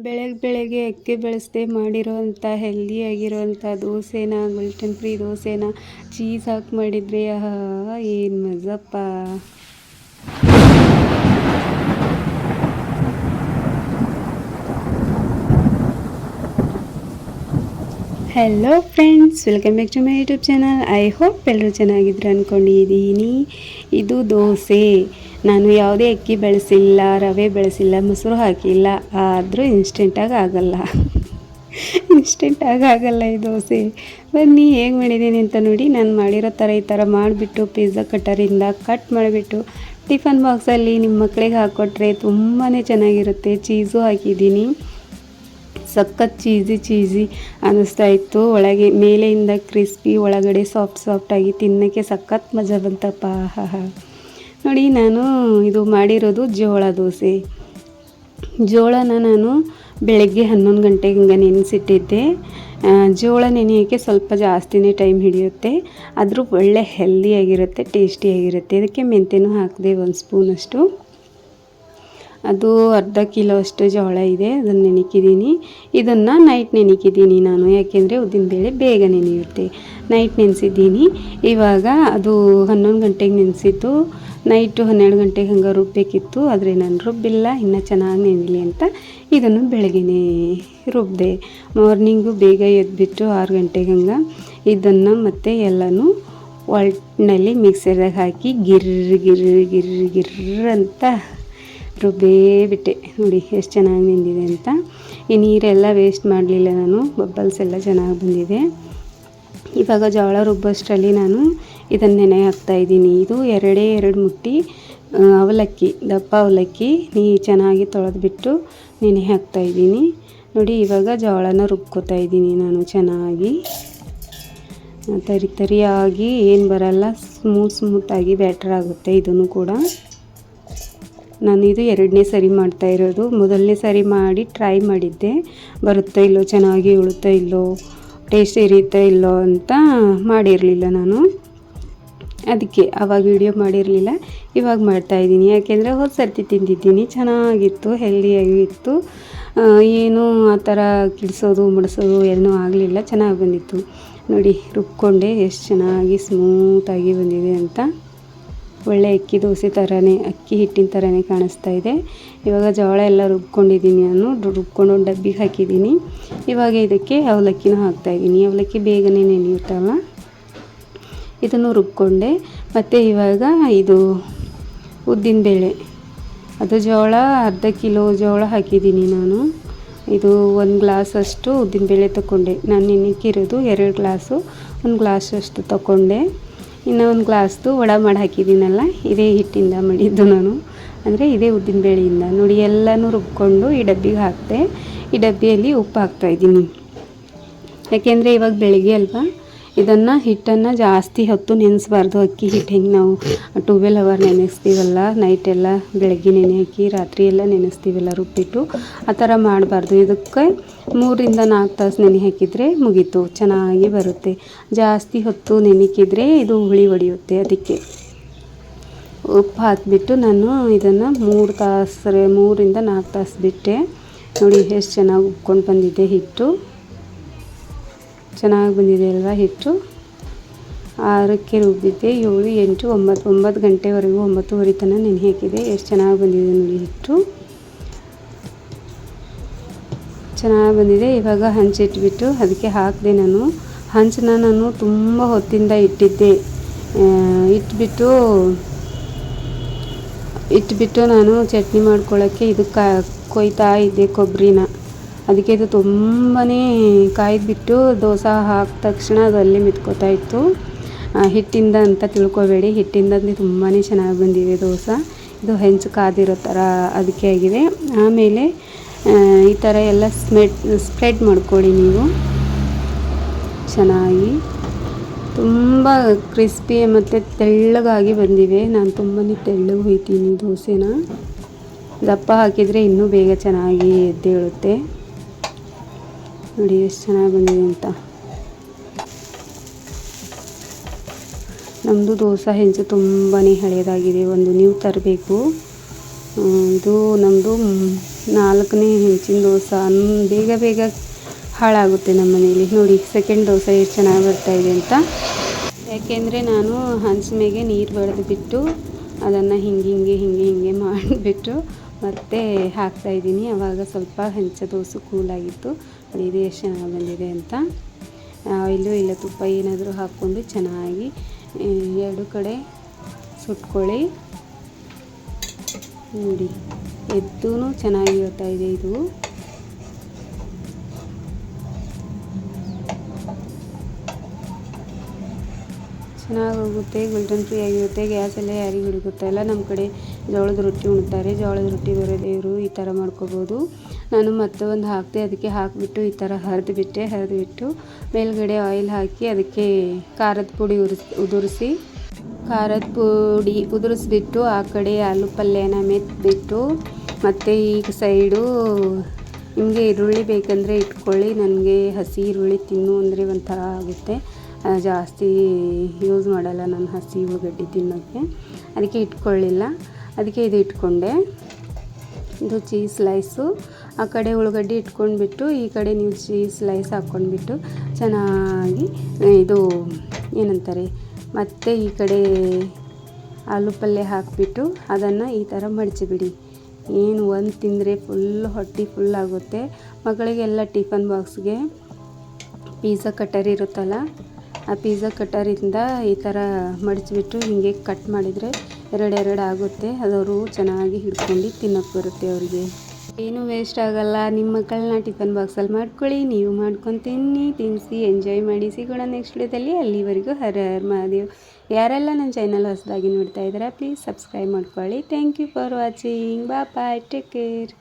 ಬೆಳಗ್ಗೆ ಅಕ್ಕಿ ಬೆಳೆಸದೆ ಮಾಡಿರೋವಂಥ ಹೆಲ್ದಿಯಾಗಿರೋವಂಥ ದೋಸೆನ, ಗ್ಲುಟೆನ್ ಫ್ರೀ ದೋಸೆನ ಚೀಸ್ ಹಾಕಿ ಮಾಡಿದರೆ ಏನು ಮಜಪ್ಪ. Hello friends, welcome back to my YouTube channel. I hope ಎಲ್ಲರೂ ಚೆನ್ನಾಗಿದ್ರು ಅಂದ್ಕೊಂಡಿದ್ದೀನಿ. ಇದು ದೋಸೆ. ನಾನು ಯಾವುದೇ ಅಕ್ಕಿ ಬೆಳೆಸಿಲ್ಲ, ರವೆ ಬೆಳೆಸಿಲ್ಲ, ಮೊಸರು ಹಾಕಿಲ್ಲ. ಆದರೂ ಇನ್ಸ್ಟೆಂಟಾಗಿ ಆಗಲ್ಲ ಈ ದೋಸೆ. ಬನ್ನಿ ಹೇಗೆ ಮಾಡಿದ್ದೀನಿ ಅಂತ ನೋಡಿ. ನಾನು ಮಾಡಿರೋ ಥರ ಈ ಥರ ಮಾಡಿಬಿಟ್ಟು ಪಿಜ್ಜಾ ಕಟ್ಟರಿಂದ ಕಟ್ ಮಾಡಿಬಿಟ್ಟು ಟಿಫನ್ ಬಾಕ್ಸಲ್ಲಿ ನಿಮ್ಮ ಮಕ್ಕಳಿಗೆ ಹಾಕ್ಕೊಟ್ರೆ ತುಂಬಾ ಚೆನ್ನಾಗಿರುತ್ತೆ. ಚೀಸು ಹಾಕಿದ್ದೀನಿ. ಸಖತ್ ಚೀಸಿ ಅನ್ನಿಸ್ತಾ ಇತ್ತು. ಒಳಗೆ ಮೇಲೆಯಿಂದ ಕ್ರಿಸ್ಪಿ, ಒಳಗಡೆ ಸಾಫ್ಟಾಗಿ ತಿನ್ನೋಕ್ಕೆ ಸಖತ್ ಮಜಾ ಬಂತಪ್ಪ. ನೋಡಿ, ನಾನು ಇದು ಮಾಡಿರೋದು ಜೋಳ ದೋಸೆ. ಜೋಳನ ನಾನು ಬೆಳಗ್ಗೆ 11 ಗಂಟೆಗೆ ಹಿಂಗೆ ನೆನೆಸಿಟ್ಟಿದ್ದೆ. ಜೋಳ ನೆನೆಯೋಕ್ಕೆ ಸ್ವಲ್ಪ ಜಾಸ್ತಿನೇ ಟೈಮ್ ಹಿಡಿಯುತ್ತೆ, ಆದರೂ ಒಳ್ಳೆ ಹೆಲ್ದಿಯಾಗಿರುತ್ತೆ, ಟೇಸ್ಟಿಯಾಗಿರುತ್ತೆ. ಅದಕ್ಕೆ ಮೆಂತ್ಯನೂ ಹಾಕಿದೆ 1 ಸ್ಪೂನಷ್ಟು. ಅದು ಅರ್ಧ ಕಿಲೋ ಅಷ್ಟು ಜೋಳ ಇದೆ, ಅದನ್ನು ನೆನೆಕಿದ್ದೀನಿ. ಇದನ್ನು ನೈಟ್ ನೆನೆಕಿದ್ದೀನಿ ನಾನು, ಯಾಕೆಂದರೆ ಉದ್ದಿನಬೇಳೆ ಬೇಗ ನೆನೆಯುತ್ತೆ. ನೈಟ್ ನೆನೆಸಿದ್ದೀನಿ. ಇವಾಗ ಅದು 11 ಗಂಟೆಗೆ ನೆನೆಸಿದ್ದು. ನೈಟು 12 ಗಂಟೆಗೆ ಹಂಗೆ ರುಬ್ಬಬೇಕಿತ್ತು, ಆದರೆ ನಾನು ರುಬ್ಬಿಲ್ಲ, ಇನ್ನೂ ಚೆನ್ನಾಗಿ ನೆನೆಯಲಿ ಅಂತ ಇದನ್ನು ಬೆಳಗ್ಗೆನೇ ರುಬ್ಬಿದೆ. ಮಾರ್ನಿಂಗು ಬೇಗ ಎದ್ದುಬಿಟ್ಟು 6 ಗಂಟೆಗೆ ಹಂಗೆ ಇದನ್ನು ಮತ್ತು ಎಲ್ಲನೂ ಒಟ್ಟಿನಲ್ಲಿ ಮಿಕ್ಸರ್ದಾಗ ಹಾಕಿ ಗಿರ್ರ ಅಂತ ರುಬ್ಬೇ ಬಿಟ್ಟೆ. ನೋಡಿ ಎಷ್ಟು ಚೆನ್ನಾಗಿ ನೆಂದಿದೆ ಅಂತ. ಈ ನೀರೆಲ್ಲ ವೇಸ್ಟ್ ಮಾಡಲಿಲ್ಲ ನಾನು, ಬಬ್ಬಲ್ಸ್ ಎಲ್ಲ ಚೆನ್ನಾಗಿ ಬಂದಿದೆ. ಇವಾಗ ಜೋಳ ರುಬ್ಬಷ್ಟರಲ್ಲಿ ನಾನು ಇದನ್ನು ನೆನೆ ಹಾಕ್ತಾಯಿದ್ದೀನಿ. ಇದು 2 ಮುಟ್ಟಿ ಅವಲಕ್ಕಿ, ದಪ್ಪ ಅವಲಕ್ಕಿ ಚೆನ್ನಾಗಿ ತೊಳೆದ್ಬಿಟ್ಟು ನೆನೆ ಹಾಕ್ತಾಯಿದ್ದೀನಿ. ನೋಡಿ, ಇವಾಗ ಜೋಳನ ರುಬ್ಕೋತಾ ಇದ್ದೀನಿ ನಾನು ಚೆನ್ನಾಗಿ. ತರಿಯಾಗಿ ಏನು ಬರಲ್ಲ, ಸ್ಮೂತಾಗಿ ಬ್ಯಾಟರ್ ಆಗುತ್ತೆ. ಇದನ್ನು ಕೂಡ ನಾನು ಇದು 2ನೇ ಸರಿ ಮಾಡ್ತಾ ಇರೋದು. ಮೊದಲನೇ ಸರಿ ಮಾಡಿ ಟ್ರೈ ಮಾಡಿದ್ದೆ, ಬರುತ್ತೋ ಇಲ್ಲೋ, ಚೆನ್ನಾಗಿ ಉಳುತ್ತೋ ಇಲ್ಲೋ, ಟೇಸ್ಟ್ ಇರುತ್ತೋ ಇಲ್ಲೋ ಅಂತ ಮಾಡಿರಲಿಲ್ಲ ನಾನು. ಅದಕ್ಕೆ ಆವಾಗ ವಿಡಿಯೋ ಮಾಡಿರಲಿಲ್ಲ. ಇವಾಗ ಮಾಡ್ತಾಯಿದ್ದೀನಿ, ಯಾಕೆಂದರೆ ಹೋದ ಸರ್ತಿ ತಿಂದಿದ್ದೀನಿ, ಚೆನ್ನಾಗಿತ್ತು, ಹೆಲ್ದಿಯಾಗಿ ಇತ್ತು. ಏನೂ ಆ ಥರ ಕಿಡಿಸೋದು ಮುಡಿಸೋದು ಏನೂ ಆಗಲಿಲ್ಲ, ಚೆನ್ನಾಗಿ ಬಂದಿತ್ತು. ನೋಡಿ, ರುಬ್ಕೊಂಡೆ ಎಷ್ಟು ಚೆನ್ನಾಗಿ ಸ್ಮೂತಾಗಿ ಬಂದಿದೆ ಅಂತ. ಒಳ್ಳೆ ಅಕ್ಕಿ ದೋಸೆ ಥರನೇ, ಅಕ್ಕಿ ಹಿಟ್ಟಿನ ಥರನೇ ಕಾಣಿಸ್ತಾ ಇದೆ. ಇವಾಗ ಜೋಳ ಎಲ್ಲ ರುಬ್ಕೊಂಡಿದ್ದೀನಿ ನಾನು, ರುಬ್ಕೊಂಡು ಒಂದು ಡಬ್ಬಿಗೆ ಹಾಕಿದ್ದೀನಿ. ಇವಾಗ ಇದಕ್ಕೆ ಅವಲಕ್ಕಿನೂ ಹಾಕ್ತಾಯಿದ್ದೀನಿ. ಅವಲಕ್ಕಿ ಬೇಗನೆ ನೆನೆಯುತ್ತಲ್ಲ, ಇದನ್ನು ರುಬ್ಕೊಂಡೆ. ಮತ್ತು ಇವಾಗ ಇದು ಉದ್ದಿನಬೇಳೆ, ಅದು ಜೋಳ ಅರ್ಧ ಕಿಲೋ ಜೋಳ ಹಾಕಿದ್ದೀನಿ ನಾನು. ಇದು 1 ಗ್ಲಾಸಷ್ಟು ಉದ್ದಿನಬೇಳೆ ತೊಗೊಂಡೆ. ನಾನು ನೆನೆಕ್ಕಿರೋದು 2 ಗ್ಲಾಸು, 1 ಗ್ಲಾಸಷ್ಟು ತೊಗೊಂಡೆ. ಇನ್ನೂ 1 ಗ್ಲಾಸ್ದು ವಡೆ ಮಾಡಿ ಹಾಕಿದ್ದೀನಲ್ಲ, ಇದೇ ಹಿಟ್ಟಿಂದ ಮಾಡಿದ್ದು ನಾನು, ಅಂದರೆ ಇದೇ ಉದ್ದಿನಬೇಳೆಯಿಂದ. ನೋಡಿ, ಎಲ್ಲನೂ ರುಬ್ಕೊಂಡು ಈ ಡಬ್ಬಿಗೆ ಹಾಕಿದೆ. ಈ ಡಬ್ಬಿಯಲ್ಲಿ ಉಪ್ಪು ಹಾಕ್ತಾಯಿದ್ದೀನಿ, ಯಾಕೆಂದರೆ ಇವಾಗ ಬೆಳಗ್ಗೆ ಅಲ್ವಾ, ಇದನ್ನು ಹಿಟ್ಟನ್ನು ಜಾಸ್ತಿ ಹೊತ್ತು ನೆನೆಸಬಾರ್ದು. ಅಕ್ಕಿ ಹಿಟ್ಟು ಹೆಂಗೆ ನಾವು 12 ಅವರ್ ನೆನೆಸ್ತೀವಲ್ಲ, ನೈಟೆಲ್ಲ ಬೆಳಗ್ಗೆ ನೆನೆ ಹಾಕಿ ರಾತ್ರಿ ಎಲ್ಲ ನೆನೆಸ್ತೀವಲ್ಲ ರುಬ್ಬಿಟ್ಟು, ಆ ಥರ ಮಾಡಬಾರ್ದು. ಇದಕ್ಕೆ 3ರಿಂದ 4 ತಾಸು ನೆನೆ ಹಾಕಿದರೆ ಮುಗೀತು, ಚೆನ್ನಾಗಿ ಬರುತ್ತೆ. ಜಾಸ್ತಿ ಹೊತ್ತು ನೆನೆಕಿದ್ರೆ ಇದು ಹುಳಿ ಹೊಡೆಯುತ್ತೆ. ಅದಕ್ಕೆ ಉಪ್ಪು ಹಾಕಿಬಿಟ್ಟು ನಾನು ಇದನ್ನು 3ರಿಂದ 4 ತಾಸು ಬಿಟ್ಟೆ. ನೋಡಿ ಎಷ್ಟು ಚೆನ್ನಾಗಿ ಉಬ್ಕೊಂಡು ಬಂದಿದೆ ಹಿಟ್ಟು, ಚೆನ್ನಾಗಿ ಬಂದಿದೆ ಅಲ್ವಾ ಹಿಟ್ಟು. 6ಕ್ಕೆ ರುಬ್ಬಿದ್ದೆ, 7, 8, 9 ಗಂಟೆವರೆಗೂ 9:30 ತನಕ ನೆನೆ ಹಾಕಿದೆ. ಎಷ್ಟು ಚೆನ್ನಾಗಿ ಬಂದಿದೆ ನೋಡಿ ಹಿಟ್ಟು, ಚೆನ್ನಾಗಿ ಬಂದಿದೆ. ಇವಾಗ ಹಂಚಿಟ್ಬಿಟ್ಟು ಅದಕ್ಕೆ ಹಾಕಿದೆ ನಾನು. ಹಂಚನ್ನ ನಾನು ತುಂಬ ಹೊತ್ತಿಂದ ಇಟ್ಟಿದ್ದೆ. ಇಟ್ಬಿಟ್ಟು ನಾನು ಚಟ್ನಿ ಮಾಡ್ಕೊಳ್ಳೋಕ್ಕೆ ಇದು ಕೊಯ್ತಾ ಇದ್ದೆ ಕೊಬ್ಬರಿನ. ಅದಕ್ಕೆ ಇದು ತುಂಬಾ ಕಾಯ್ದುಬಿಟ್ಟು ದೋಸೆ ಹಾಕಿದ ತಕ್ಷಣ ಅದು ಅಲ್ಲೇ ಮೆತ್ಕೋತಾ ಇತ್ತು. ಹಿಟ್ಟಿಂದ ಅಂತ ತಿಳ್ಕೊಬೇಡಿ, ಹಿಟ್ಟಿಂದ ತುಂಬಾ ಚೆನ್ನಾಗಿ ಬಂದಿದೆ ದೋಸೆ. ಇದು ಹೆಂಚು ಕಾದಿರೋ ಥರ ಅದಕ್ಕೆ ಆಗಿದೆ. ಆಮೇಲೆ ಈ ಥರ ಎಲ್ಲ ಸ್ಪ್ರೆಡ್ ಮಾಡ್ಕೊಳ್ಳಿ ನೀವು ಚೆನ್ನಾಗಿ. ತುಂಬ ಕ್ರಿಸ್ಪಿ ಮತ್ತು ತೆಳ್ಳಗಾಗಿ ಬಂದಿವೆ. ನಾನು ತುಂಬಾ ತೆಳ್ಳಗೆ ಹೊಯ್ತೀನಿ ದೋಸೆನ. ದಪ್ಪ ಹಾಕಿದರೆ ಇನ್ನೂ ಬೇಗ ಚೆನ್ನಾಗಿ ಎದ್ದೇಳುತ್ತೆ. ನೋಡಿ ಎಷ್ಟು ಚೆನ್ನಾಗಿ ಬಂದಿದೆ ಅಂತ. ನಮ್ಮದು ದೋಸೆ ಹೆಂಚು ತುಂಬಾ ಹಳೆಯದಾಗಿದೆ, ಒಂದು ನ್ಯೂ ತರಬೇಕು. ಇದು ನಮ್ಮದು 4ನೇ ಹೆಂಚಿನ ದೋಸೆ ಬೇಗ ಬೇಗ ಹಾಳಾಗುತ್ತೆ ನಮ್ಮ ಮನೇಲಿ. ನೋಡಿ ಸೆಕೆಂಡ್ ದೋಸೆ ಎಷ್ಟು ಚೆನ್ನಾಗಿ ಬರ್ತಾಯಿದೆ ಅಂತ. ಯಾಕೆಂದರೆ ನಾನು ಹಂಚಿಮೇಗೆ ನೀರು ಬಡಿದ್ಬಿಟ್ಟು ಅದನ್ನು ಹಿಂಗೆ ಮಾಡಿಬಿಟ್ಟು ಮತ್ತೆ ಹಾಕ್ತಾಯಿದ್ದೀನಿ. ಆವಾಗ ಸ್ವಲ್ಪ ಹಂಚ ದೋಸೆ ಕೂಲಾಗಿತ್ತು. ಇದು ಎಷ್ಟು ಚೆನ್ನಾಗಿ ಬಂದಿದೆ ಅಂತ. ಆಯಿಲು ಇಲ್ಲ ತುಪ್ಪ ಏನಾದರೂ ಹಾಕ್ಕೊಂಡು ಚೆನ್ನಾಗಿ 2 ಕಡೆ ಸುಟ್ಕೊಳ್ಳಿ. ನೋಡಿ ಎದ್ದೂ ಚೆನ್ನಾಗಿ ಬರ್ತಾಯಿದೆ. ಇದು ಚೆನ್ನಾಗಿ ಹೋಗುತ್ತೆ, ಗೋಲ್ಡನ್ ಫ್ರೀ ಆಗಿರುತ್ತೆ. ಗ್ಯಾಸೆಲ್ಲ ಯಾರಿಗೂ ಹುಡುಗುತ್ತಾಯಿಲ್ಲ. ನಮ್ಮ ಕಡೆ ಜೋಳದ ರೊಟ್ಟಿ ಉಣ್ತಾರೆ. ಜೋಳದ ರೊಟ್ಟಿ ಬರೋದೇವರು ಈ ಥರ ಮಾಡ್ಕೋಬೋದು. ನಾನು ಮತ್ತೆ ಒಂದು ಹಾಕಿದೆ, ಅದಕ್ಕೆ ಹಾಕಿಬಿಟ್ಟು ಈ ಥರ ಹರಿದುಬಿಟ್ಟು ಮೇಲ್ಗಡೆ ಆಯಿಲ್ ಹಾಕಿ ಅದಕ್ಕೆ ಖಾರದ ಪುಡಿ ಉದುರಿಸ್ಬಿಟ್ಟು ಆ ಕಡೆ ಆಲೂ ಪಲ್ಯನ ಮೆತ್ತಿಬಿಟ್ಟು ಮತ್ತು ಈಗ ಸೈಡು ನಿಮಗೆ ಈರುಳ್ಳಿ ಬೇಕಂದರೆ ಇಟ್ಕೊಳ್ಳಿ. ನನಗೆ ಹಸಿ ಈರುಳ್ಳಿ ತಿನ್ನು ಅಂದರೆ ಒಂಥರ ಆಗುತ್ತೆ, ಜಾಸ್ತಿ ಯೂಸ್ ಮಾಡಲ್ಲ ನಾನು ಹಸಿ ಉಳ್ಳಾಗಡ್ಡಿ ತಿನ್ನೋಕ್ಕೆ, ಅದಕ್ಕೆ ಇಟ್ಕೊಳ್ಳಿಲ್ಲ. ಅದಕ್ಕೆ ಇದು ಇಟ್ಕೊಂಡೆ. ಇದು ಚೀಸ್ ಸ್ಲೈಸು. ಆ ಕಡೆ ಉಳ್ಳಾಗಡ್ಡಿ ಇಟ್ಕೊಂಡ್ಬಿಟ್ಟು ಈ ಕಡೆ ನೀವು ಚೀಸ್ ಸ್ಲೈಸ್ ಹಾಕ್ಕೊಂಡ್ಬಿಟ್ಟು ಚೆನ್ನಾಗಿ ಇದು ಏನಂತಾರೆ ಮತ್ತು ಈ ಕಡೆ ಆಲೂ ಪಲ್ಯ ಹಾಕಿಬಿಟ್ಟು ಅದನ್ನು ಈ ಥರ ಮಡಚಿಬಿಡಿ. ಏನು ಒಂದು ತಿಂದರೆ ಹೊಟ್ಟೆ ಫುಲ್ ಆಗುತ್ತೆ. ಮಕ್ಕಳಿಗೆಲ್ಲ ಟಿಫನ್ ಬಾಕ್ಸ್ಗೆ ಪಿಜ್ಜಾ ಕಟ್ಟರ್ ಇರುತ್ತಲ್ಲ, ಆ ಪಿಜ್ಜಾ ಕಟ್ಟರಿಂದ ಈ ಥರ ಮಡಚಿಬಿಟ್ಟು ಹೀಗೆ ಕಟ್ ಮಾಡಿದರೆ 2 ಆಗುತ್ತೆ. ಅದವರು ಚೆನ್ನಾಗಿ ಹಿಡ್ಕೊಂಡು ತಿನ್ನೋಕ್ಕೆ ಬರುತ್ತೆ ಅವರಿಗೆ. ಏನು ವೇಸ್ಟ್ ಆಗಲ್ಲ. ನಿಮ್ಮ ಮಕ್ಕಳನ್ನ ಟಿಫನ್ ಬಾಕ್ಸಲ್ಲಿ ಮಾಡ್ಕೊಳ್ಳಿ, ನೀವು ಮಾಡ್ಕೊಂಡು ತಿನ್ನಿಸಿ ಎಂಜಾಯ್ ಮಾಡಿ. ಸಿಗೋಣ ನೆಕ್ಸ್ಟ್ ವಿಡಿಯೋದಲ್ಲಿ. ಅಲ್ಲಿವರೆಗೂ ಹರ ಹರ ಮಹಾದೇವ್. ಯಾರೆಲ್ಲ ನನ್ನ ಚಾನಲ್ ಹೊಸದಾಗಿ ನೋಡ್ತಾ ಇದ್ದೀರಾ ಪ್ಲೀಸ್ ಸಬ್ಸ್ಕ್ರೈಬ್ ಮಾಡ್ಕೊಳ್ಳಿ. Thank you for watching. Bye take care.